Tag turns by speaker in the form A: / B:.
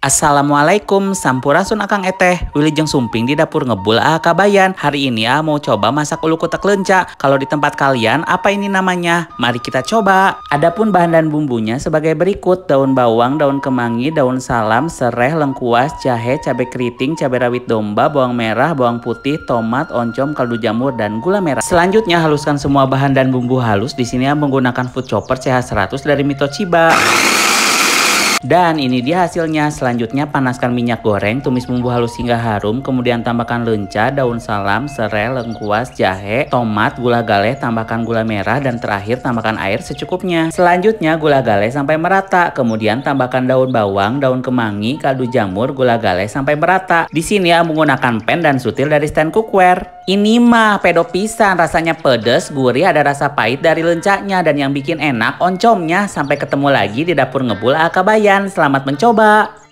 A: Assalamualaikum, sampurasun akang eteh. Wilujeng sumping di dapur ngebul kabayan. Hari ini mau coba masak ulu kutek lenca. Kalau di tempat kalian apa ini namanya? Mari kita coba. Adapun bahan dan bumbunya sebagai berikut: daun bawang, daun kemangi, daun salam, sereh, lengkuas, jahe, cabai keriting, cabai rawit domba, bawang merah, bawang putih, tomat, oncom, kaldu jamur, dan gula merah. Selanjutnya haluskan semua bahan dan bumbu halus. Di sini menggunakan food chopper CH100 dari Mitochiba. Dan ini dia hasilnya. Selanjutnya panaskan minyak goreng, tumis bumbu halus hingga harum, kemudian tambahkan lenca, daun salam, serai, lengkuas, jahe, tomat, gula galeh, tambahkan gula merah, dan terakhir tambahkan air secukupnya. Selanjutnya gula galeh sampai merata, kemudian tambahkan daun bawang, daun kemangi, kaldu jamur, gula galeh sampai merata. Di sini menggunakan pan dan sutil dari stand cookware. Ini mah pedo pisan, rasanya pedes, gurih, ada rasa pahit dari lencanya, dan yang bikin enak oncomnya. Sampai ketemu lagi di dapur ngebul kabayan. Selamat mencoba.